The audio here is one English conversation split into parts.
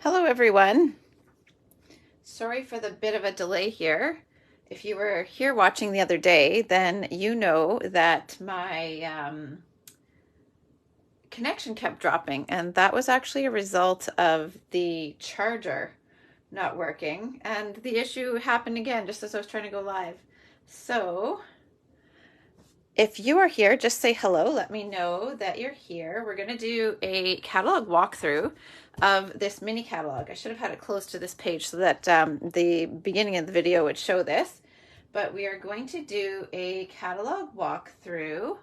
Hello everyone. Sorry for the bit of a delay here. If you were here watching the other day, then you know that my connection kept dropping, and that was actually a result of the charger not working, and the issue happened again just as I was trying to go live. So if you are here, just say hello. Let me know that you're here. We're going to do a catalog walkthrough of this mini catalog. I should have had it close to this page so that the beginning of the video would show this. But we are going to do a catalog walkthrough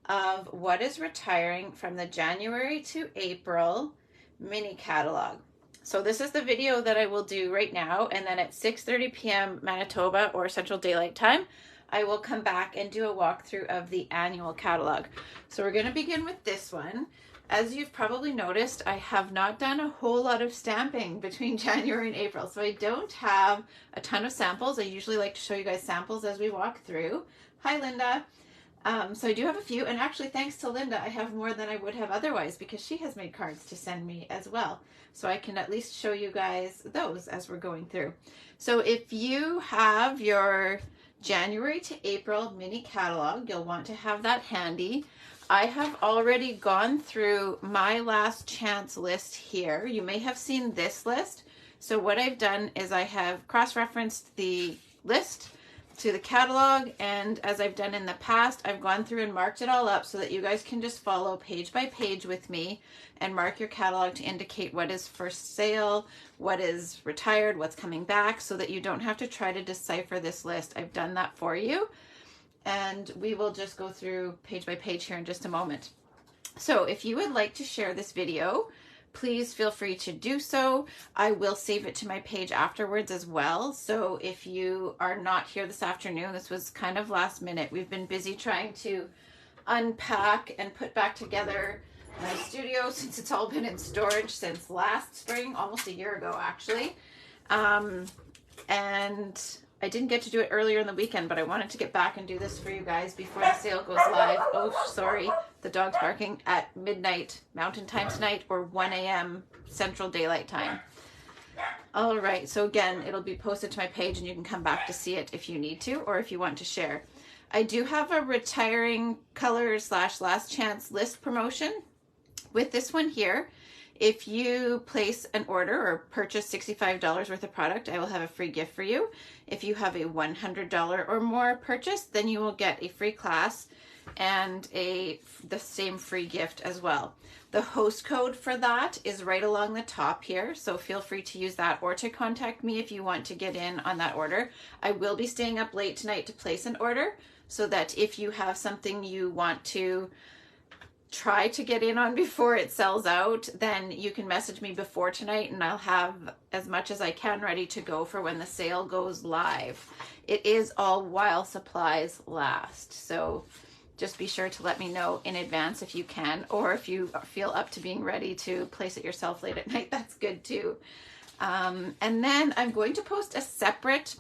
of what is retiring from the January to April mini catalog. So this is the video that I will do right now, and then at 6:30 p.m. Manitoba or Central Daylight Time, I will come back and do a walkthrough of the annual catalog. So we're going to begin with this one. As you've probably noticed, I have not done a whole lot of stamping between January and April, so I don't have a ton of samples. I usually like to show you guys samples as we walk through. Hi, Linda. So I do have a few, and actually thanks to Linda, I have more than I would have otherwise because she has made cards to send me as well. So I can at least show you guys those as we're going through. So if you have your January to April mini catalog, you'll want to have that handy. I have already gone through my last chance list here. You may have seen this list. So what I've done is I have cross-referenced the list to the catalog, and as I've done in the past, I've gone through and marked it all up so that you guys can just follow page by page with me and mark your catalog to indicate what is for sale, what is retired, what's coming back, so that you don't have to try to decipher this list. I've done that for you, and we will just go through page by page here in just a moment. So if you would like to share this video, please feel free to do so. I will save it to my page afterwards as well. So if you are not here this afternoon, this was kind of last minute. We've been busy trying to unpack and put back together my studio since it's all been in storage since last spring, almost a year ago actually. And I didn't get to do it earlier in the weekend, but I wanted to get back and do this for you guys before the sale goes live. Oh, sorry, the dog's barking at midnight Mountain Time tonight or 1 a.m. Central Daylight Time. All right, so again, it'll be posted to my page and you can come back to see it if you need to or if you want to share. I do have a retiring colors / last chance list promotion with this one here. If you place an order or purchase $65 worth of product, I will have a free gift for you. If you have a $100 or more purchase, then you will get a free class and the same free gift as well. The host code for that is right along the top here, so feel free to use that or to contact me if you want to get in on that order. I will be staying up late tonight to place an order, so that if you have something you want to try to get in on before it sells out, then you can message me before tonight and I'll have as much as I can ready to go for when the sale goes live. It is all while supplies last, so just be sure to let me know in advance if you can, or if you feel up to being ready to place it yourself late at night, that's good too. And then I'm going to post a separate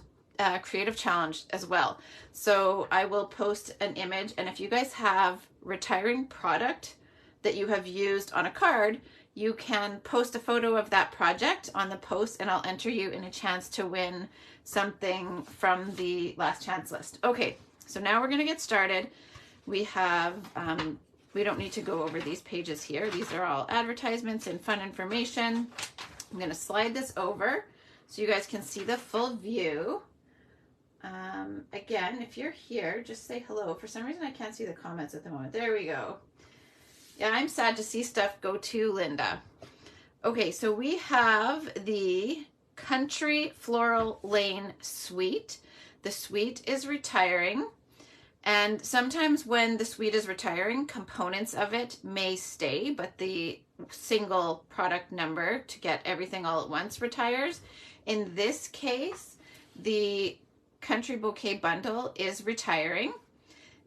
creative challenge as well. So I will post an image, and if you guys have retiring product that you have used on a card, you can post a photo of that project on the post and I'll enter you in a chance to win something from the last chance list. Okay, so now we're going to get started. We have, we don't need to go over these pages here. These are all advertisements and fun information. I'm going to slide this over so you guys can see the full view. Again, if you're here, just say hello. For some reason, I can't see the comments at the moment. There we go. Yeah, I'm sad to see stuff go to Linda. Okay, so we have the Country Floral Lane suite. The suite is retiring, and sometimes when the suite is retiring, components of it may stay, but the single product number to get everything all at once retires. In this case, the Country Bouquet bundle is retiring.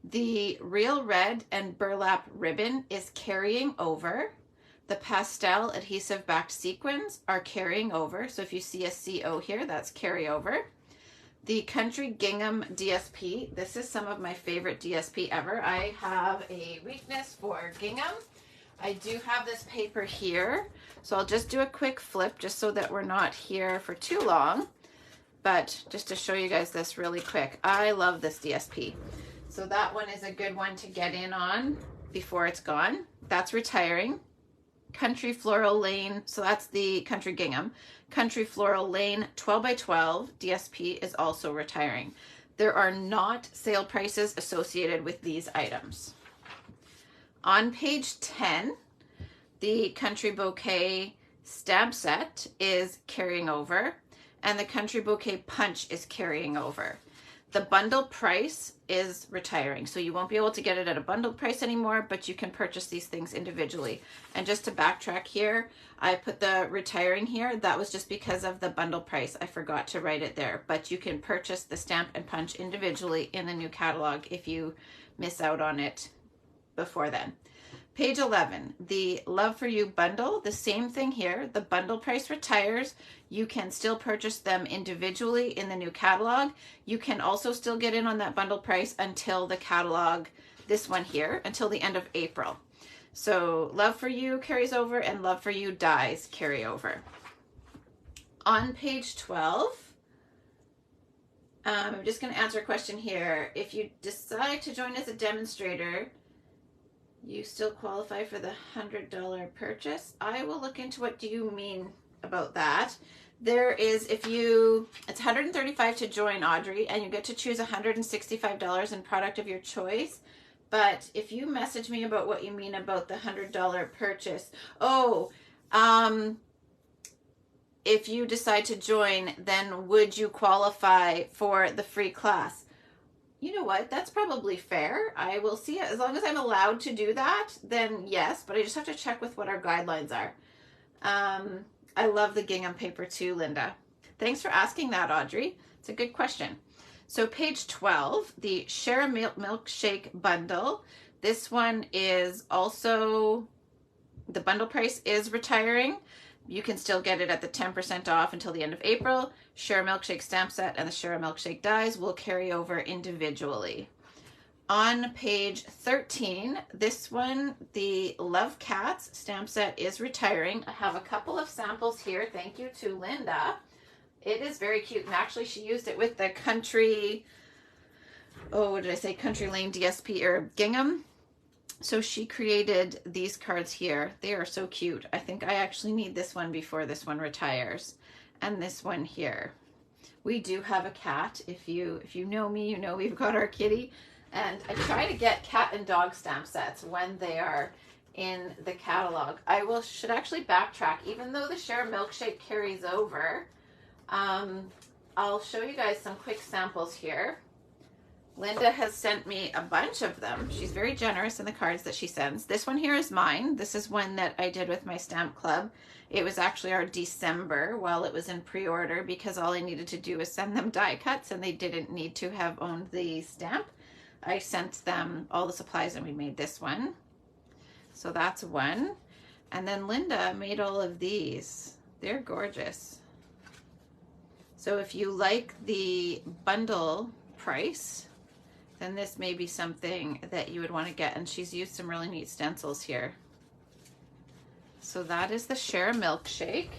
The Real Red and Burlap ribbon is carrying over. The pastel adhesive backed sequins are carrying over. So if you see a CO here, that's carryover. The Country Gingham DSP. This is some of my favorite DSP ever. I have a weakness for gingham. I do have this paper here, so I'll just do a quick flip just so that we're not here for too long. But just to show you guys this really quick, I love this DSP. So that one is a good one to get in on before it's gone. That's retiring. Country Floral Lane, so that's the Country Gingham. Country Floral Lane 12 by 12 DSP is also retiring. There are not sale prices associated with these items. On page 10, the Country Bouquet stamp set is carrying over, and the Country Bouquet punch is carrying over. The bundle price is retiring, so you won't be able to get it at a bundle price anymore, but you can purchase these things individually. And just to backtrack here, I put the retiring here. That was just because of the bundle price. I forgot to write it there, but you can purchase the stamp and punch individually in the new catalog if you miss out on it before then. Page 11, the Love For You bundle, the same thing here. The bundle price retires. You can still purchase them individually in the new catalog. You can also still get in on that bundle price until the catalog, this one here, until the end of April. So Love For You carries over and Love For You dies carry over. On page 12, I'm just going to answer a question here. If you decide to join as a demonstrator, you still qualify for the $100 purchase. I will look into what do you mean about that. There is, it's $135 to join, Audrey, and you get to choose $165 in product of your choice. But if you message me about what you mean about the $100 purchase, if you decide to join, then would you qualify for the free class? You know what? That's probably fair. I will see it. As long as I'm allowed to do that, then yes, but I just have to check with what our guidelines are. I love the gingham paper too, Linda. Thanks for asking that, Audrey. It's a good question. So page 12, the Share a Milkshake bundle. This one is also, the bundle price is retiring. You can still get it at the 10% off until the end of April. Share a Milkshake stamp set and the Share a Milkshake dies will carry over individually. On page 13, this one, the Love Cats stamp set is retiring. I have a couple of samples here. Thank you to Linda. It is very cute, and actually she used it with the Country, what did I say, Country Lane DSP or Gingham. So she created these cards here. They are so cute. I think I actually need this one before this one retires. And this one here. We do have a cat. If you know me, you know we've got our kitty. And I try to get cat and dog stamp sets when they are in the catalog. Should actually backtrack. Even though the Share a Milkshake carries over, I'll show you guys some quick samples here. Linda has sent me a bunch of them. She's very generous in the cards that she sends. This one here is mine. This is one that I did with my stamp club. It was actually our December while it was in pre-order because all I needed to do was send them die cuts and they didn't need to have owned the stamp. I sent them all the supplies and we made this one. So that's one. And then Linda made all of these. They're gorgeous. So if you like the bundle price, then this may be something that you would want to get. And she's used some really neat stencils here. So that is the Share a Milkshake.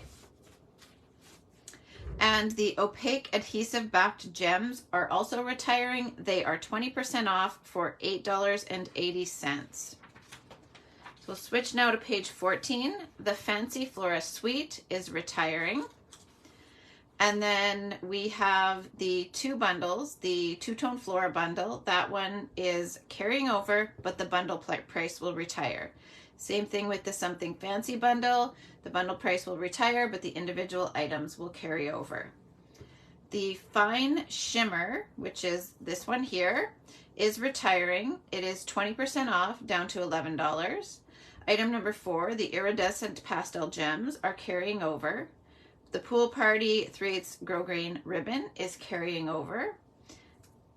And the opaque adhesive backed gems are also retiring. They are 20% off for $8.80. So we'll switch now to page 14. The Fancy Flora Suite is retiring. And then we have the two bundles, the two-tone Flora bundle. That one is carrying over, but the bundle price will retire. Same thing with the Something Fancy bundle. The bundle price will retire, but the individual items will carry over. The Fine Shimmer, which is this one here, is retiring. It is 20% off, down to $11. Item number 4, the Iridescent Pastel Gems are carrying over. The Pool Party 3/8 Grosgrain Ribbon is carrying over.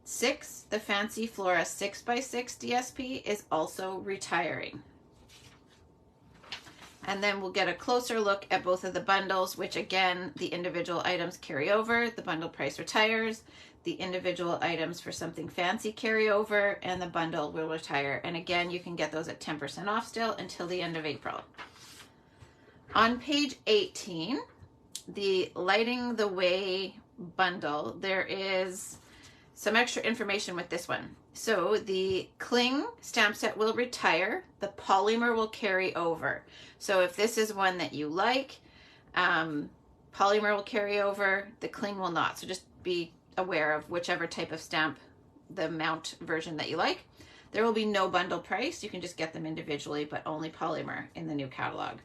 6, the Fancy Flora 6x6 DSP is also retiring. And then we'll get a closer look at both of the bundles, which again, the individual items carry over, the bundle price retires, the individual items for something fancy carry over, and the bundle will retire. And again, you can get those at 10% off still until the end of April. On page 18, the Lighting the Way bundle, there is some extra information with this one. So the cling stamp set will retire, the polymer will carry over. So if this is one that you like, polymer will carry over, the cling will not. So just be aware of whichever type of stamp, the mount version that you like. There will be no bundle price. You can just get them individually, but only polymer in the new catalog.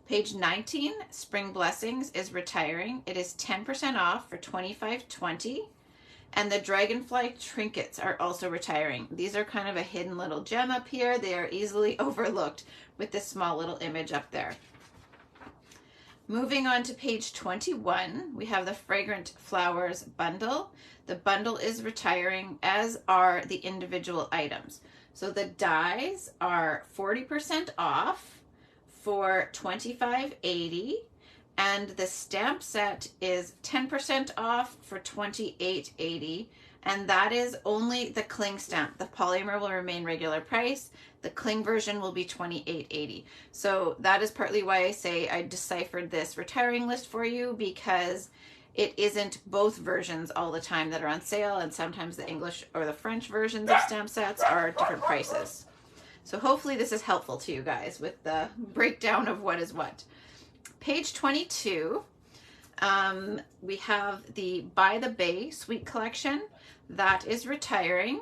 Page 19, Spring Blessings is retiring. It is 10% off for $25.20. And the Dragonfly trinkets are also retiring. These are kind of a hidden little gem up here. They are easily overlooked with this small little image up there. Moving on to page 21, we have the Fragrant Flowers bundle. The bundle is retiring, as are the individual items. So the dies are 40% off for $25.80. And the stamp set is 10% off for $28.80. And that is only the cling stamp. The polymer will remain regular price. The cling version will be $28.80. So that is partly why I say I deciphered this retiring list for you, because it isn't both versions all the time that are on sale, and sometimes the English or the French versions of stamp sets are different prices. So hopefully this is helpful to you guys with the breakdown of what is what. Page 22, we have the By the Bay Sweet Collection. That is retiring.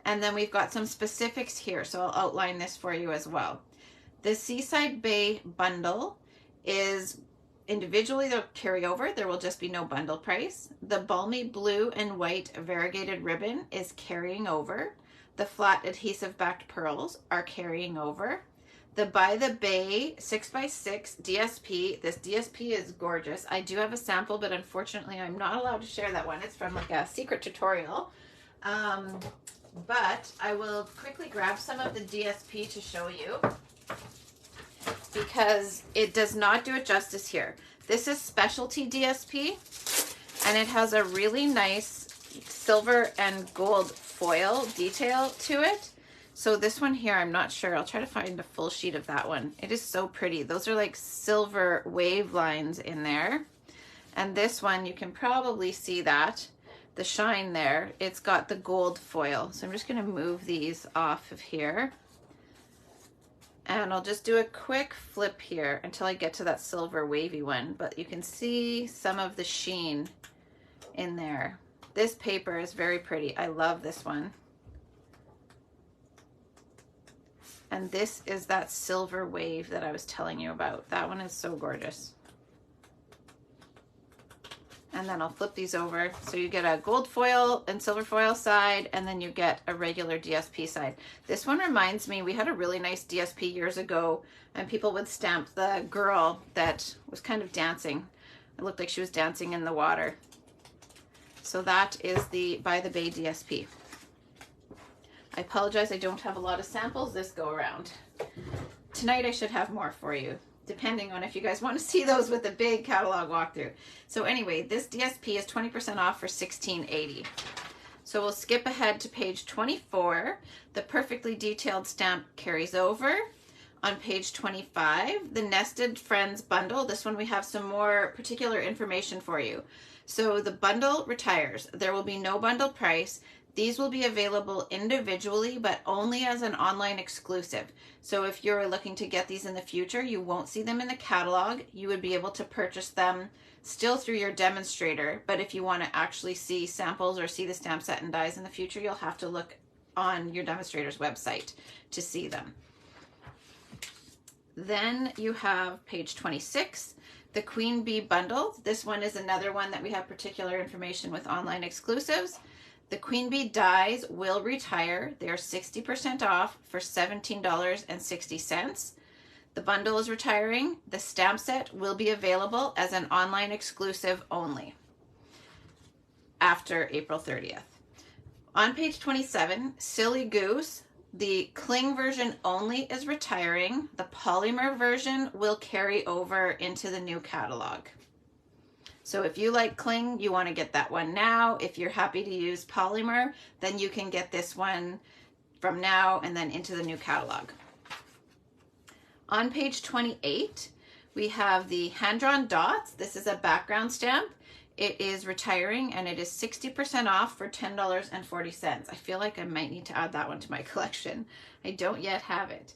And then we've got some specifics here, so I'll outline this for you as well. The Seaside Bay bundle is individually, they'll carry over. There will just be no bundle price. The Balmy Blue and White Variegated Ribbon is carrying over. The Flat Adhesive Backed Pearls are carrying over. The By the Bay 6x6 DSP. This DSP is gorgeous. I do have a sample, but unfortunately I'm not allowed to share that one. It's from like a secret tutorial. But I will quickly grab some of the DSP to show you, because it does not do it justice here. This is specialty DSP, and it has a really nice silver and gold foil detail to it. So this one here, I'm not sure. I'll try to find a full sheet of that one. It is so pretty. Those are like silver wave lines in there. And this one, you can probably see that, the shine there. It's got the gold foil. So I'm just gonna move these off of here. And I'll just do a quick flip here until I get to that silver wavy one. But you can see some of the sheen in there. This paper is very pretty. I love this one. And this is that silver wave that I was telling you about. That one is so gorgeous. And then I'll flip these over. So you get a gold foil and silver foil side, and then you get a regular DSP side. This one reminds me, we had a really nice DSP years ago, and people would stamp the girl that was kind of dancing. It looked like she was dancing in the water. So that is the By the Bay DSP. I apologize, I don't have a lot of samples this go around. Tonight I should have more for you, depending on if you guys want to see those with a big catalog walkthrough. So anyway, this DSP is 20% off for $16.80. So we'll skip ahead to page 24. The Perfectly Detailed stamp carries over. On page 25, the Nested Friends bundle. This one we have some more particular information for you. So the bundle retires. There will be no bundle price. These will be available individually, but only as an online exclusive. So if you're looking to get these in the future, you won't see them in the catalog. You would be able to purchase them still through your demonstrator. But if you want to actually see samples or see the stamp set and dies in the future, you'll have to look on your demonstrator's website to see them. Then you have page 26, the Queen Bee bundle. This one is another one that we have particular information with online exclusives. The Queen Bee dies will retire. They are 60% off for $17.60. The bundle is retiring. The stamp set will be available as an online exclusive only after April 30th. On page 27, Silly Goose The cling version only is retiring. The polymer version will carry over into the new catalog. So if you like cling, you want to get that one now. If you're happy to use polymer, then you can get this one from now and then into the new catalog. On page 28, we have the hand-drawn dots. This is a background stamp. It is retiring and it is 60% off for $10.40. I feel like I might need to add that one to my collection. I don't yet have it.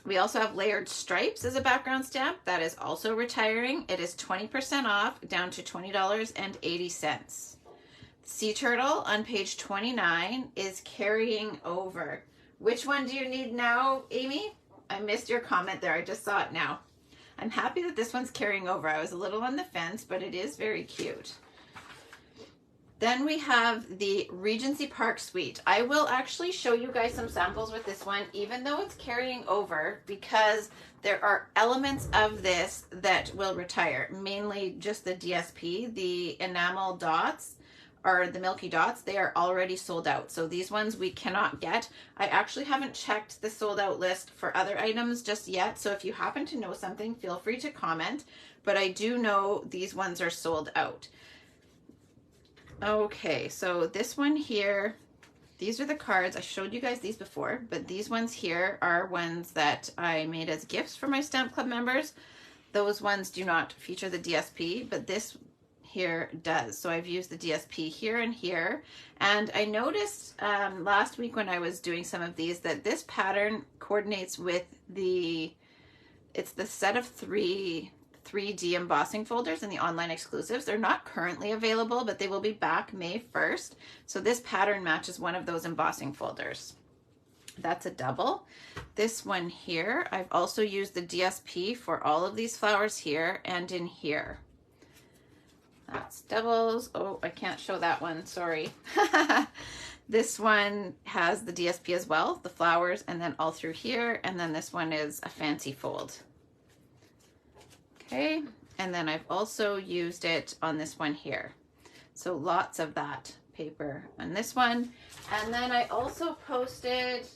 We also have layered stripes as a background stamp. That is also retiring. It is 20% off, down to $20.80. Sea turtle on page 29 is carrying over. Which one do you need now, Amy? I missed your comment there. I just saw it now. I'm happy that this one's carrying over. I was a little on the fence, but it is very cute. Then we have the Regency Park Suite. I will actually show you guys some samples with this one, even though it's carrying over, because there are elements of this that will retire, mainly just the DSP, the enamel dots, or the milky dots. They are already sold out. So these ones we cannot get. I actually haven't checked the sold out list for other items just yet. So if you happen to know something, feel free to comment, but I do know these ones are sold out. Okay, so this one here, these are the cards. I showed you guys these before, but these ones here are ones that I made as gifts for my Stamp Club members. Those ones do not feature the DSP, but this here does. So I've used the DSP here and here. And I noticed last week when I was doing some of these that this pattern coordinates with it's the set of 3D embossing folders in the online exclusives. They're not currently available, but they will be back May 1st. So this pattern matches one of those embossing folders. That's a double. This one here, I've also used the DSP for all of these flowers here and in here. That's doubles. Oh, I can't show that one, sorry. This one has the DSP as well, the flowers, and then all through here. And then this one is a fancy fold. Okay, and then I've also used it on this one here. So lots of that paper on this one. And then I also posted,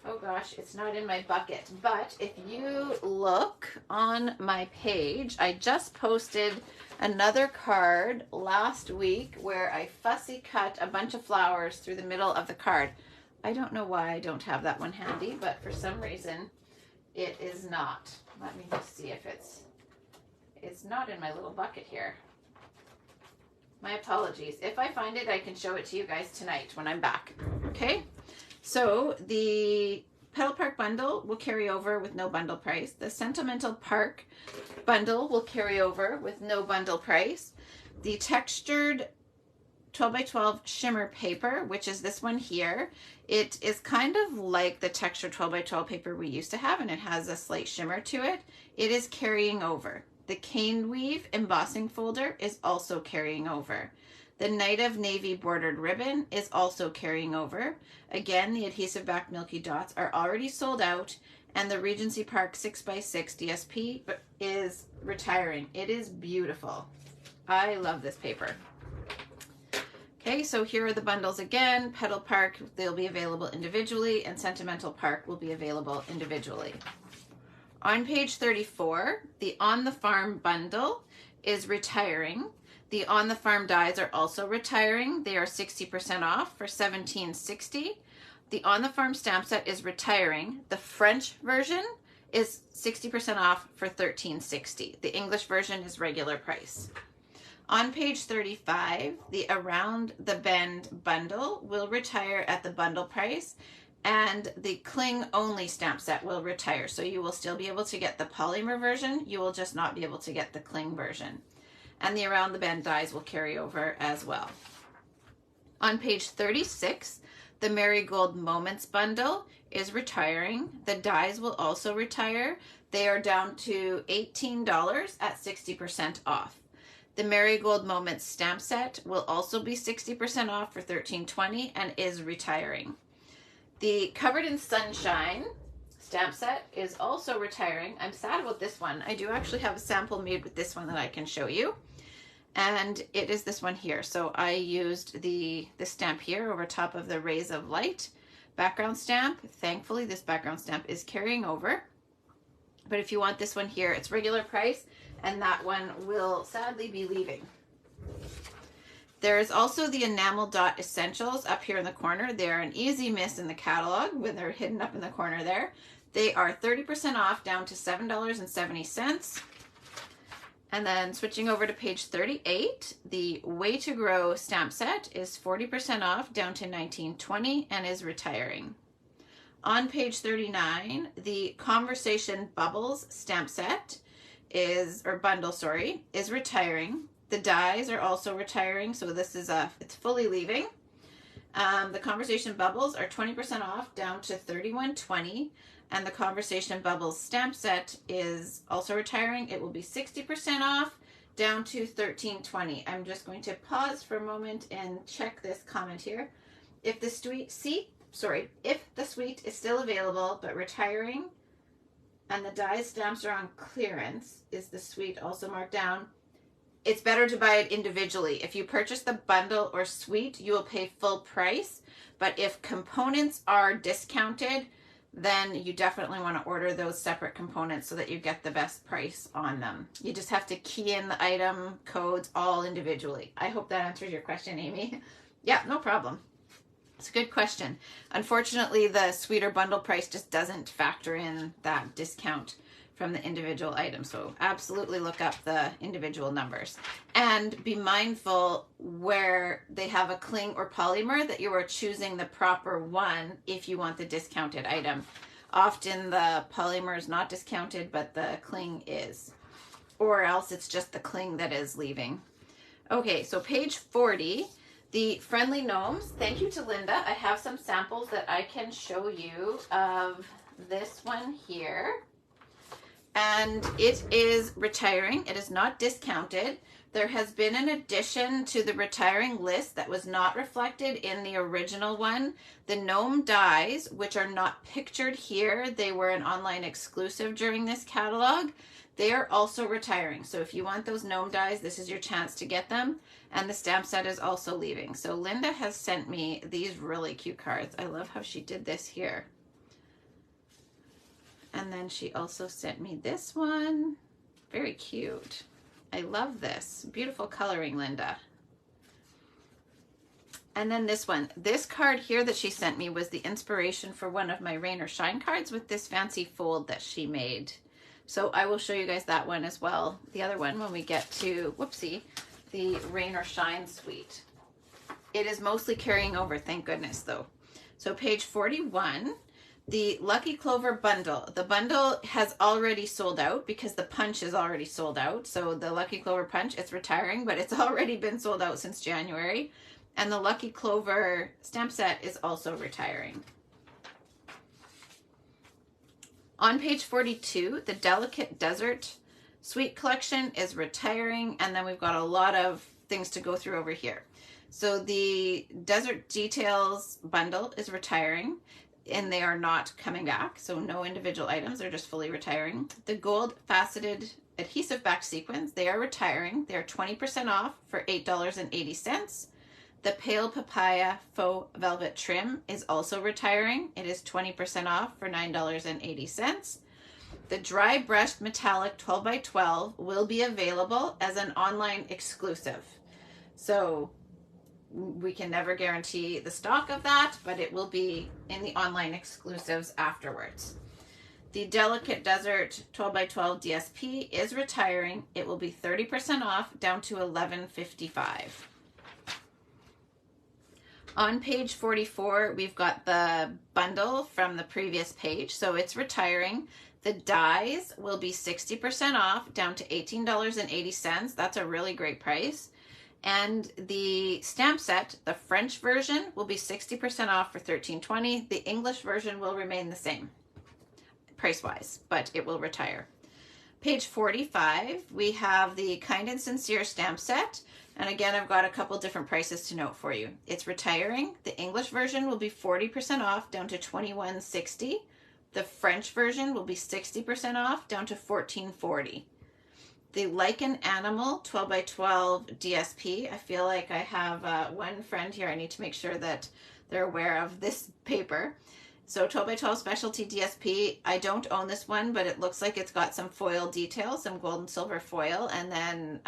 oh gosh, it's not in my bucket, but if you look on my page, I just posted another card last week where I fussy cut a bunch of flowers through the middle of the card. I don't know why I don't have that one handy, but for some reason it is not. Let me just see if it's not in my little bucket here. My apologies. If I find it, I can show it to you guys tonight when I'm back. Okay, so the Petal Park bundle will carry over with no bundle price. The Sentimental Park bundle will carry over with no bundle price. The textured 12 by 12 shimmer paper, which is this one here, it is kind of like the textured 12 by 12 paper we used to have, and it has a slight shimmer to it. It is carrying over. The cane weave embossing folder is also carrying over. The Night of Navy bordered ribbon is also carrying over. Again, the adhesive back milky dots are already sold out, and the Regency Park 6x6 DSP is retiring. It is beautiful. I love this paper. Okay, so here are the bundles again. Petal Park, they'll be available individually, and Sentimental Park will be available individually. On page 34, the On the Farm bundle is retiring. The On the Farm dies are also retiring. They are 60% off for $17.60. The On the Farm stamp set is retiring. The French version is 60% off for $13.60. The English version is regular price. On page 35, the Around the Bend bundle will retire at the bundle price, and the Cling Only stamp set will retire. So you will still be able to get the polymer version, you will just not be able to get the cling version. And the Around the Bend dies will carry over as well. On page 36, the Marigold Moments bundle is retiring. The dies will also retire. They are down to $18 at 60% off. The Marigold Moments stamp set will also be 60% off for $13.20 and is retiring. The Covered in Sunshine stamp set is also retiring. I'm sad about this one. I do actually have a sample made with this one that I can show you. And it is this one here. So I used the stamp here over top of the Rays of Light background stamp. Thankfully, this background stamp is carrying over. But if you want this one here, it's regular price, and that one will sadly be leaving. There's also the enamel dot essentials up here in the corner. They're an easy miss in the catalog when they're hidden up in the corner there. They are 30% off, down to $7.70. And then switching over to page 38, the Way to Grow stamp set is 40% off, down to $19.20, and is retiring. On page 39, the Conversation Bubbles stamp set is, or bundle, sorry, is retiring. The dies are also retiring, so this is it's fully leaving. The Conversation Bubbles are 20% off, down to $31.20, and the Conversation Bubbles stamp set is also retiring. It will be 60% off, down to $13.20. I'm just going to pause for a moment and check this comment here. If the suite is still available but retiring, and the die stamps are on clearance, is the suite also marked down? It's better to buy it individually. If you purchase the bundle or suite, you will pay full price. But if components are discounted, then you definitely want to order those separate components so that you get the best price on them. You just have to key in the item codes all individually. I hope that answers your question, Amy. Yeah, no problem. It's a good question. Unfortunately, the suite or bundle price just doesn't factor in that discount from the individual item. So absolutely look up the individual numbers. And be mindful where they have a cling or polymer that you are choosing the proper one if you want the discounted item. Often the polymer is not discounted, but the cling is. Or else it's just the cling that is leaving. Okay, so page 40. The Friendly Gnomes. Thank you to Linda. I have some samples that I can show you of this one here. And it is retiring. It is not discounted. There has been an addition to the retiring list that was not reflected in the original one. The gnome dies, which are not pictured here, they were an online exclusive during this catalog. They are also retiring. So if you want those gnome dies, this is your chance to get them. And the stamp set is also leaving. So Linda has sent me these really cute cards. I love how she did this here. And then she also sent me this one. Very cute. I love this. Beautiful coloring, Linda. And then this one. This card here that she sent me was the inspiration for one of my Rain or Shine cards with this fancy fold that she made. So I will show you guys that one as well. The other one when we get to, whoopsie, the Rain or Shine suite. It is mostly carrying over, thank goodness though. So page 41. The Lucky Clover bundle. The bundle has already sold out because the punch is already sold out. So the Lucky Clover punch, it's retiring, but it's already been sold out since January. And the Lucky Clover stamp set is also retiring. On page 42, the Delicate Desert Suite collection is retiring. And then we've got a lot of things to go through over here. So the Desert Details bundle is retiring. And they are not coming back, so no individual items, they're just fully retiring. The Gold Faceted Adhesive Back Sequins, they are retiring. They are 20% off for $8.80. The Pale Papaya Faux Velvet Trim is also retiring. It is 20% off for $9.80. The Dry Brushed Metallic 12x12 will be available as an online exclusive. So we can never guarantee the stock of that, but it will be in the online exclusives afterwards. The Delicate Desert 12x12 DSP is retiring. It will be 30% off, down to $11.55. On page 44, we've got the bundle from the previous page, so it's retiring. The dies will be 60% off, down to $18.80. That's a really great price. And the stamp set, the French version, will be 60% off for $13.20. The English version will remain the same price-wise, but it will retire. Page 45, we have the Kind and Sincere stamp set. And again, I've got a couple different prices to note for you. It's retiring. The English version will be 40% off, down to $21.60. The French version will be 60% off, down to $14.40. The Like an Animal 12x12 DSP. I feel like I have one friend here. I need to make sure that they're aware of this paper. So 12 by 12 specialty DSP. I don't own this one, but it looks like it's got some foil details, some gold and silver foil, and then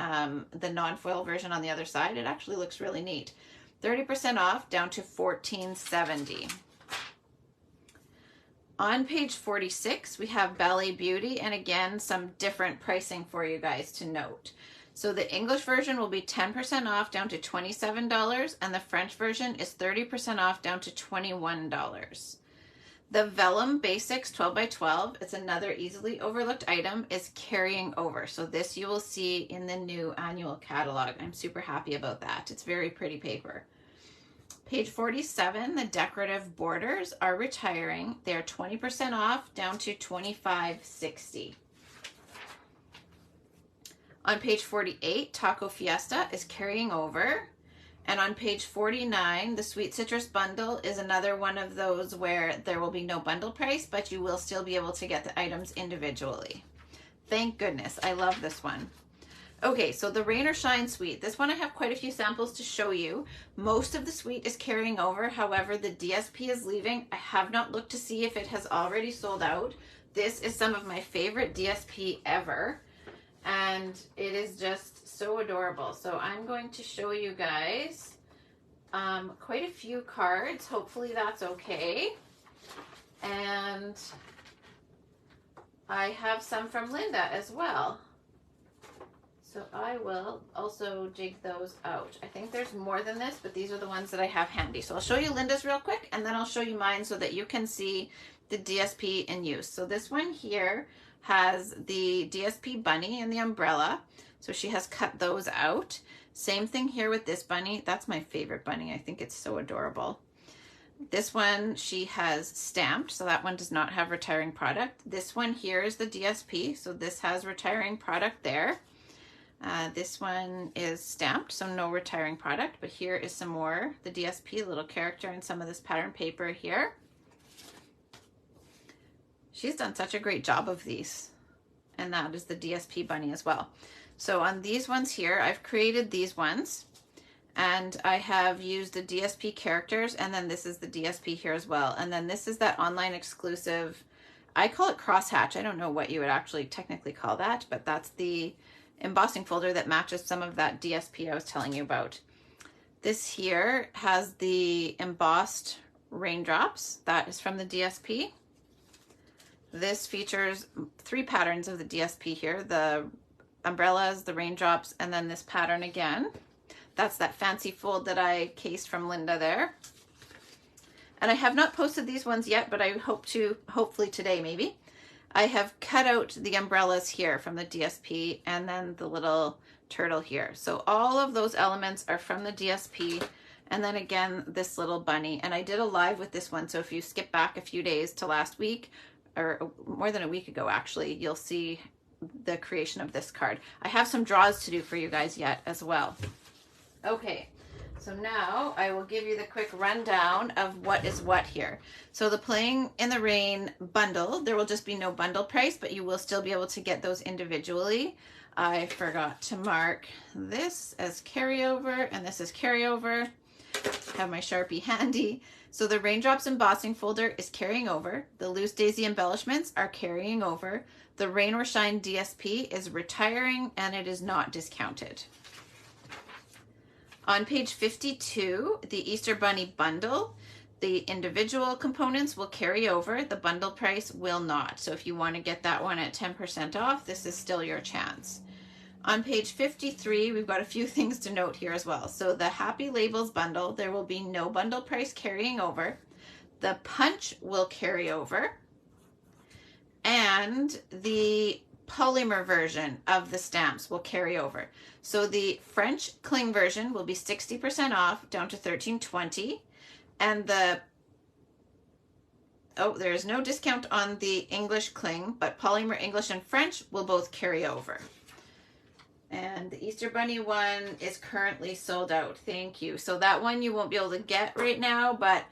the non-foil version on the other side. It actually looks really neat. 30% off, down to $14.70. On page 46, we have Ballet Beauty, and again, some different pricing for you guys to note. So the English version will be 10% off, down to $27, and the French version is 30% off, down to $21. The Vellum Basics 12 by 12, it's another easily overlooked item, is carrying over. So this you will see in the new annual catalog. I'm super happy about that. It's very pretty paper. Page 47, the decorative borders are retiring. They're 20% off, down to $25.60. On page 48, Taco Fiesta is carrying over. And on page 49, the Sweet Citrus Bundle is another one of those where there will be no bundle price, but you will still be able to get the items individually. Thank goodness. I love this one. Okay, so the Rain or Shine Suite. This one I have quite a few samples to show you. Most of the suite is carrying over. However, the DSP is leaving. I have not looked to see if it has already sold out. This is some of my favorite DSP ever. And it is just so adorable. So I'm going to show you guys quite a few cards. Hopefully that's okay. And I have some from Linda as well. So I will also dig those out. I think there's more than this, but these are the ones that I have handy. So I'll show you Linda's real quick, and then I'll show you mine so that you can see the DSP in use. So this one here has the DSP bunny and the umbrella. So she has cut those out. Same thing here with this bunny. That's my favorite bunny. I think it's so adorable. This one she has stamped, so that one does not have retiring product. This one here is the DSP, so this has retiring product there. This one is stamped, so no retiring product, but here is some more, the DSP, little character, and some of this pattern paper here. She's done such a great job of these. And that is the DSP bunny as well. So on these ones here, I've created these ones, and I have used the DSP characters, and then this is the DSP here as well. And then this is that online exclusive, I call it crosshatch. I don't know what you would actually technically call that, but that's the embossing folder that matches some of that DSP I was telling you about. This here has the embossed raindrops. That is from the DSP. This features 3 patterns of the DSP here, the umbrellas, the raindrops, and then this pattern again. That's that fancy fold that I cased from Linda there. And I have not posted these ones yet, but I hope to, hopefully today maybe. I have cut out the umbrellas here from the DSP and then the little turtle here. So all of those elements are from the DSP. And then again, this little bunny. And I did a live with this one. So if you skip back a few days to last week, or more than a week ago actually, you'll see the creation of this card. I have some draws to do for you guys yet as well. Okay, so now I will give you the quick rundown of what is what here. So the Playing in the Rain bundle, there will just be no bundle price, but you will still be able to get those individually. I forgot to mark this as carryover, and this is carryover. Have my Sharpie handy. So the Raindrops embossing folder is carrying over. The Loose Daisy embellishments are carrying over. The Rain or Shine DSP is retiring, and it is not discounted. On page 52, the Easter Bunny bundle, the individual components will carry over. The bundle price will not. So if you want to get that one at 10% off, this is still your chance. On page 53, we've got a few things to note here as well. So the Happy Labels bundle, there will be no bundle price carrying over. The Punch will carry over. And the polymer version of the stamps will carry over. So the French cling version will be 60% off, down to $13.20. And the, there is no discount on the English cling, but polymer English and French will both carry over. And the Easter Bunny one is currently sold out. Thank you. So that one you won't be able to get right now, but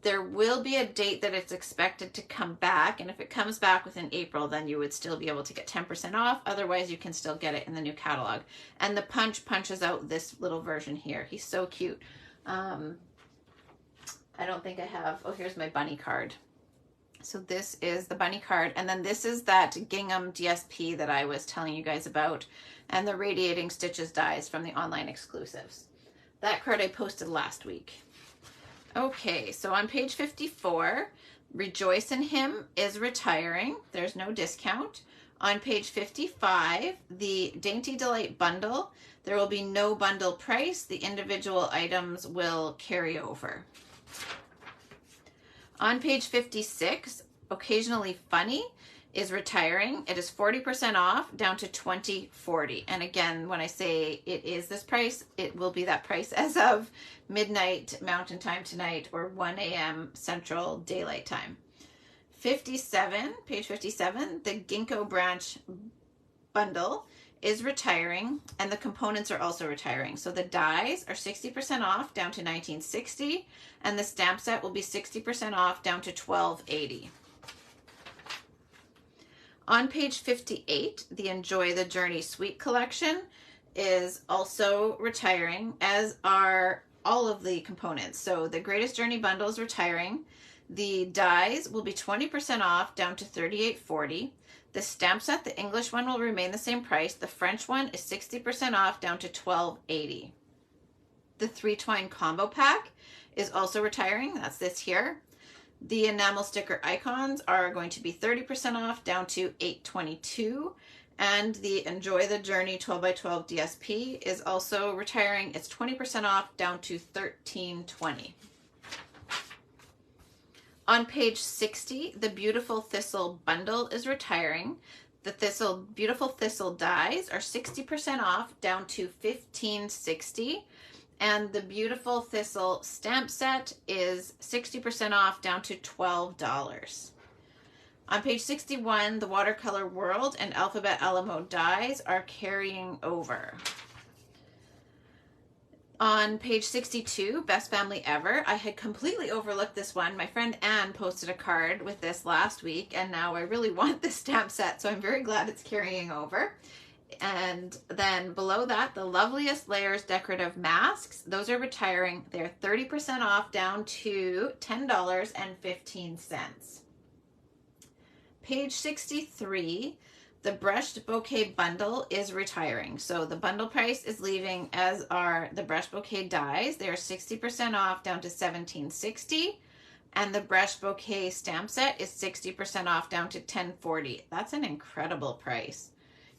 there will be a date that it's expected to come back. And if it comes back within April, then you would still be able to get 10% off. Otherwise, you can still get it in the new catalog. And the Punch punches out this little version here. He's so cute. I don't think I have. Oh, here's my bunny card. So this is the bunny card. And then this is that gingham DSP that I was telling you guys about. And the Radiating Stitches dies from the online exclusives. That card I posted last week. Okay, so on page 54, Rejoice in Him is retiring. There's no discount. On page 55, the Dainty Delight bundle, there will be no bundle price. The individual items will carry over. On page 56, Occasionally Funny is retiring. It is 40% off down to $20.40. And again, when I say it is this price, it will be that price as of midnight Mountain Time tonight or 1 a.m. Central Daylight Time. 57, page 57, the Ginkgo branch bundle is retiring, and the components are also retiring. So the dies are 60% off down to $19.60, and the stamp set will be 60% off down to $12.80. On page 58, the Enjoy the Journey Sweet collection is also retiring, as are all of the components. So the Greatest Journey bundle is retiring. The dies will be 20% off down to $38.40. The stamp set, the English one, will remain the same price. The French one is 60% off down to $12.80. The 3-twine combo pack is also retiring. That's this here. The enamel sticker icons are going to be 30% off down to $8.22. And the Enjoy the Journey 12x12 DSP is also retiring. It's 20% off down to $13.20. On page 60, the Beautiful Thistle bundle is retiring. The Beautiful Thistle dies are 60% off down to $15.60. And the Beautiful Thistle stamp set is 60% off down to $12. On page 61, the Watercolor World and Alphabet Alamo dies are carrying over. On page 62, Best Family Ever, I had completely overlooked this one. My friend Anne posted a card with this last week, and now I really want this stamp set, so I'm very glad it's carrying over. And then below that, the Loveliest Layers Decorative Masks, those are retiring. They're 30% off down to $10.15. Page 63, the Brushed Bouquet bundle is retiring. So the bundle price is leaving, as are the Brushed Bouquet dies. They are 60% off down to $17.60. And the Brushed Bouquet stamp set is 60% off down to $10.40. That's an incredible price.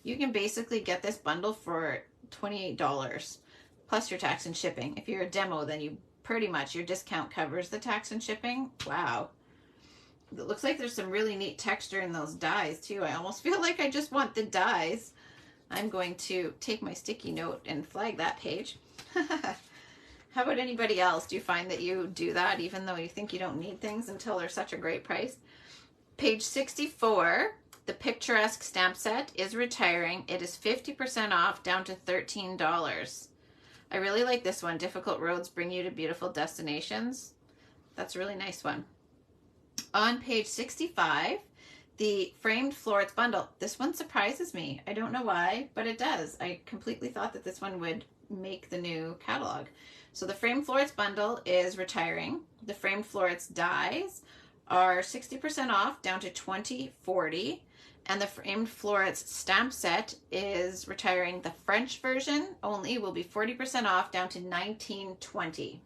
You can basically get this bundle for $28 plus your tax and shipping. If you're a demo, then you pretty much, your discount covers the tax and shipping. Wow. It looks like there's some really neat texture in those dies too. I almost feel like I just want the dies. I'm going to take my sticky note and flag that page. How about anybody else? Do you find that you do that even though you think you don't need things until they're such a great price? Page 64, the Picturesque stamp set is retiring. It is 50% off down to $13. I really like this one. Difficult roads bring you to beautiful destinations. That's a really nice one. On page 65, the Framed Florets bundle. This one surprises me. I don't know why, but it does. I completely thought that this one would make the new catalog. So the Framed Florets bundle is retiring. The Framed Florets dies are 60% off down to $20.40. And the Framed Florets stamp set is retiring. The French version only will be 40% off down to $19.20.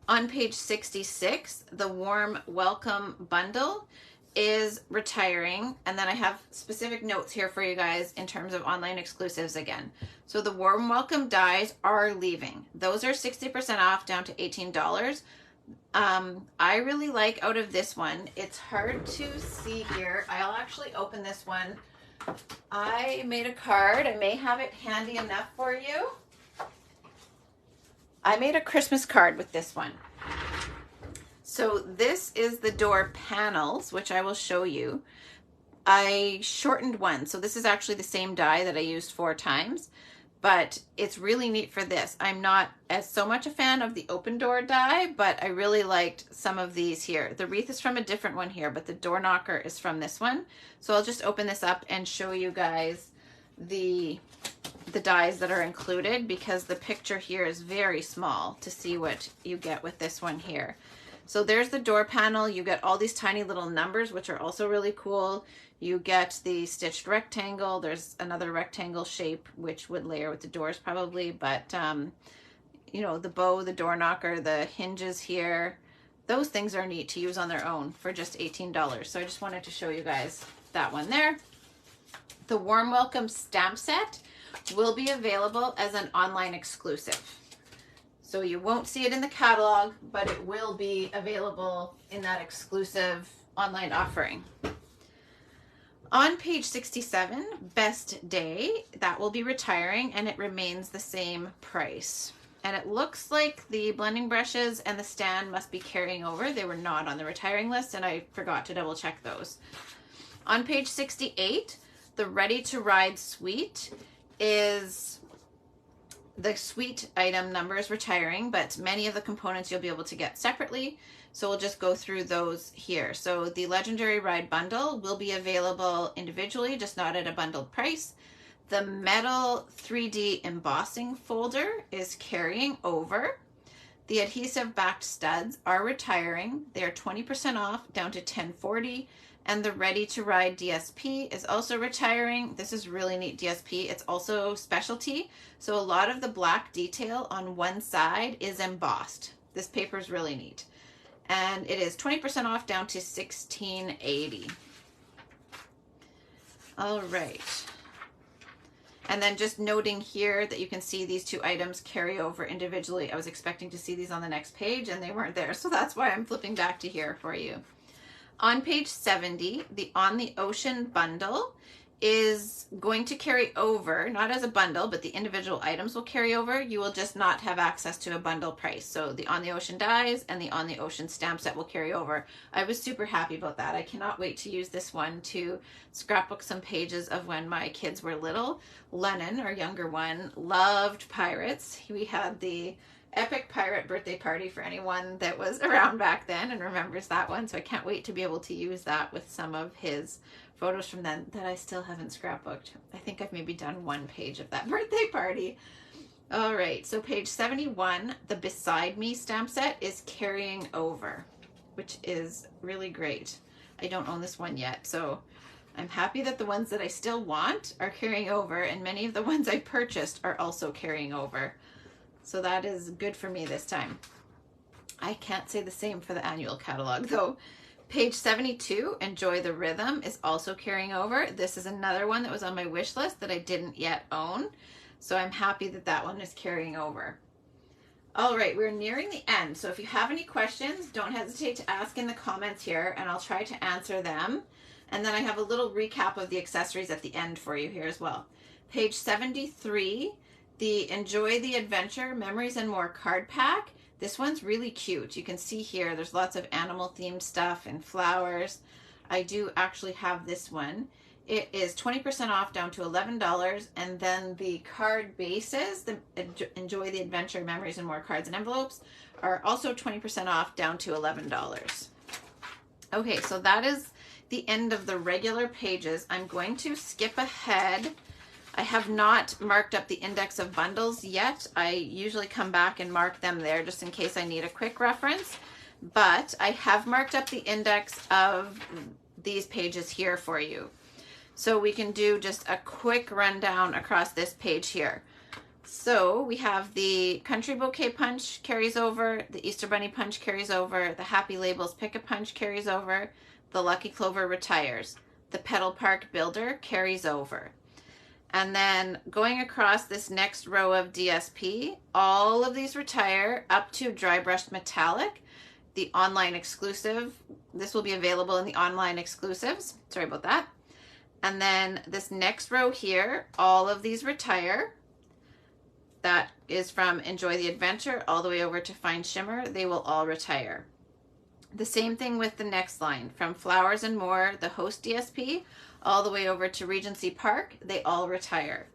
On page 66, the Warm Welcome bundle is retiring. And then I have specific notes here for you guys in terms of online exclusives again. So the Warm Welcome dies are leaving. Those are 60% off down to $18. I really like out of this one, it's hard to see here. I'll actually open this one. I made a card. I may have it handy enough for you. I made a Christmas card with this one. So this is the door panels, which I will show you. I shortened one. So this is actually the same die that I used 4 times, but it's really neat for this. I'm not as so much a fan of the open door die, but I really liked some of these here. The wreath is from a different one here, but the door knocker is from this one. So I'll just open this up and show you guys the the dies that are included, because the picture here is very small to see what you get with this one here. So there's the door panel. You get all these tiny little numbers, which are also really cool. You get the stitched rectangle. There's another rectangle shape, which would layer with the doors probably, but you know, the bow, the door knocker, the hinges here, those things are neat to use on their own for just $18. So I just wanted to show you guys that one there. The Warm Welcome stamp set will be available as an online exclusive. So you won't see it in the catalog, but it will be available in that exclusive online offering. On page 67, Best Day, that will be retiring, and it remains the same price. And it looks like the blending brushes and the stand must be carrying over. They were not on the retiring list, and I forgot to double check those. On page 68, the Ready to Ride suite is, the suite item number is retiring, but many of the components you'll be able to get separately. So we'll just go through those here. So the Legendary Ride bundle will be available individually, just not at a bundled price. The metal 3D embossing folder is carrying over. The adhesive backed studs are retiring. They're 20% off, down to $10.40. And the Ready to Ride DSP is also retiring. This is really neat DSP. It's also specialty. So a lot of the black detail on one side is embossed. This paper is really neat. And it is 20% off, down to $16.80. All right. And then just noting here that you can see these two items carry over individually. I was expecting to see these on the next page and they weren't there. So that's why I'm flipping back to here for you. On page 70, the On the Ocean bundle is going to carry over, not as a bundle, but the individual items will carry over. You will just not have access to a bundle price. So the On the Ocean dies and the On the Ocean stamp set will carry over. I was super happy about that. I cannot wait to use this one to scrapbook some pages of when my kids were little. Lennon, our younger one, loved pirates. We had the epic pirate birthday party for anyone that was around back then and remembers that one. So I can't wait to be able to use that with some of his photos from then that I still haven't scrapbooked. I think I've maybe done one page of that birthday party. All right, so page 71, the Beside Me stamp set is carrying over, which is really great. I don't own this one yet, so I'm happy that the ones that I still want are carrying over, and many of the ones I purchased are also carrying over. So that is good for me this time. I can't say the same for the annual catalog though. Page 72, Enjoy the Rhythm, is also carrying over. This is another one that was on my wish list that I didn't yet own. So I'm happy that that one is carrying over. All right, we're nearing the end. So if you have any questions, don't hesitate to ask in the comments here and I'll try to answer them. And then I have a little recap of the accessories at the end for you here as well. Page 73, the Enjoy the Adventure Memories and More card pack. This one's really cute. You can see here there's lots of animal themed stuff and flowers. I do actually have this one. It is 20% off, down to $11, and then the card bases, the Enjoy the Adventure Memories and More cards and envelopes, are also 20% off, down to $11. Okay, so that is the end of the regular pages. I'm going to skip ahead. I have not marked up the index of bundles yet. I usually come back and mark them there just in case I need a quick reference, but I have marked up the index of these pages here for you. So we can do just a quick rundown across this page here. So we have the Country Bouquet Punch carries over, the Easter Bunny Punch carries over, the Happy Labels Pick a Punch carries over, the Lucky Clover retires, the Petal Park Builder carries over. And then going across this next row of DSP, all of these retire up to Dry Brushed Metallic, the online exclusive. This will be available in the online exclusives. Sorry about that. And then this next row here, all of these retire. That is from Enjoy the Adventure all the way over to Fine Shimmer. They will all retire. The same thing with the next line, from Flowers and More, the Host DSP, all the way over to Regency Park, they all retire.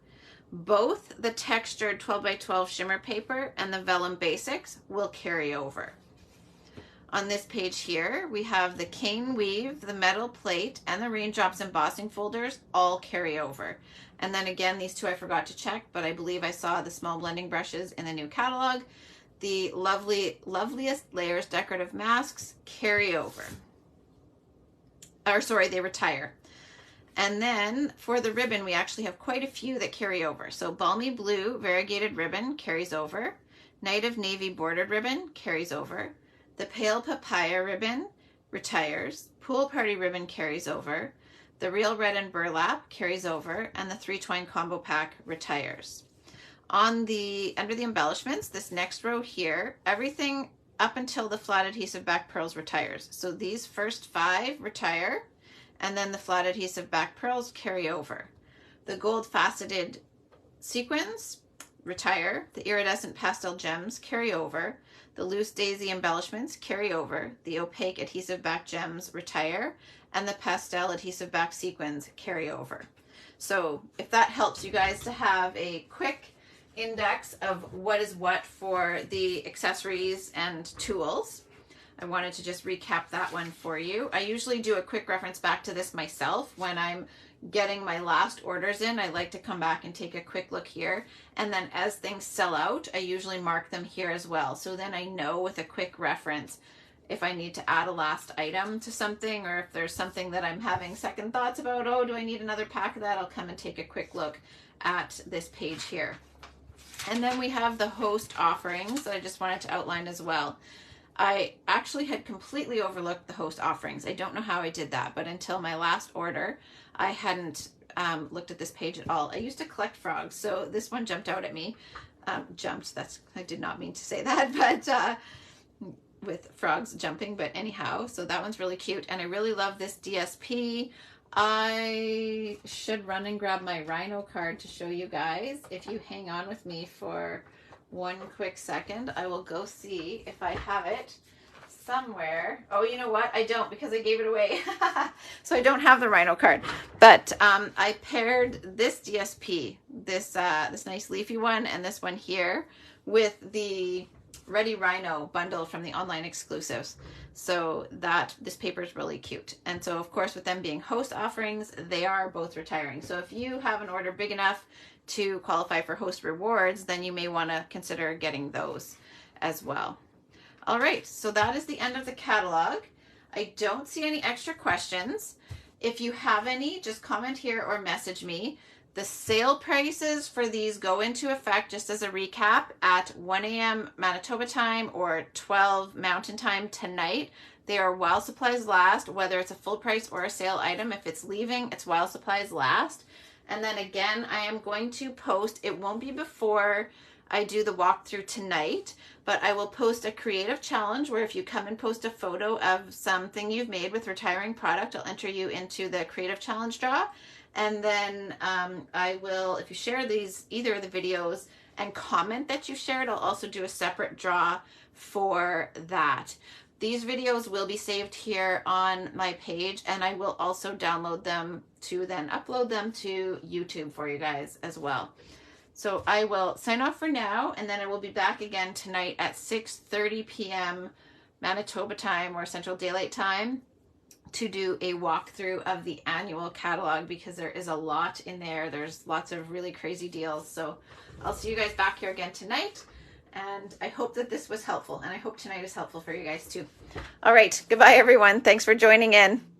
Both the textured 12 by 12 shimmer paper and the vellum basics will carry over. On this page here, we have the cane weave, the metal plate, and the raindrops embossing folders all carry over. And then again, these two I forgot to check, but I believe I saw the small blending brushes in the new catalog. The loveliest layers decorative masks carry over. Or sorry, they retire. And then for the ribbon, we actually have quite a few that carry over. So balmy blue variegated ribbon carries over. Night of navy bordered ribbon carries over. The pale papaya ribbon retires. Pool party ribbon carries over. The real red and burlap carries over. And the 3-twine combo pack retires. Under the embellishments, this next row here, everything up until the flat adhesive back pearls retires. So these first 5 retire, and then the flat adhesive back pearls carry over. The gold faceted sequins retire. The iridescent pastel gems carry over. The loose daisy embellishments carry over. The opaque adhesive back gems retire, and the pastel adhesive back sequins carry over. So if that helps you guys to have a quick index of what is what for the accessories and tools, I wanted to just recap that one for you. I usually do a quick reference back to this myself when I'm getting my last orders in. I like to come back and take a quick look here, and then as things sell out, I usually mark them here as well, so then I know with a quick reference if I need to add a last item to something, or if there's something that I'm having second thoughts about, oh, do I need another pack of that, I'll come and take a quick look at this page here. And then we have the host offerings that I just wanted to outline as well. I actually had completely overlooked the host offerings. I don't know how I did that, but until my last order, I hadn't looked at this page at all. I used to collect frogs, so this one jumped out at me. I did not mean to say that, but with frogs jumping, but anyhow, so that one's really cute, and I really love this DSP. I should run and grab my Rhino card to show you guys. If you hang on with me for one quick second, I will go see if I have it somewhere. Oh, you know what? I don't, because I gave it away. So I don't have the Rhino card. But I paired this DSP, this nice leafy one, and this one here with the Ready Rhino bundle from the online exclusives, so that this paper is really cute. And so of course, with them being host offerings, they are both retiring. So if you have an order big enough to qualify for host rewards, then you may want to consider getting those as well. All right, so that is the end of the catalog. I don't see any extra questions. If you have any, just comment here or message me. The sale prices for these go into effect, just as a recap, at 1 a.m. Manitoba time or 12 Mountain time tonight. They are while supplies last, whether it's a full price or a sale item. If it's leaving, it's while supplies last. And then again, I am going to post, it won't be before I do the walkthrough tonight, but I will post a creative challenge where if you come and post a photo of something you've made with retiring product, I'll enter you into the creative challenge draw. And then I will, if you share either of the videos and comment that you shared, I'll also do a separate draw for that. These videos will be saved here on my page, and I will also download them to then upload them to YouTube for you guys as well. So I will sign off for now, and then I will be back again tonight at 6:30 p.m. Manitoba time or Central Daylight Time to do a walkthrough of the annual catalog, because there is a lot in there. There's lots of really crazy deals. So I'll see you guys back here again tonight, and I hope that this was helpful, and I hope tonight is helpful for you guys too. All right, goodbye everyone. Thanks for joining in.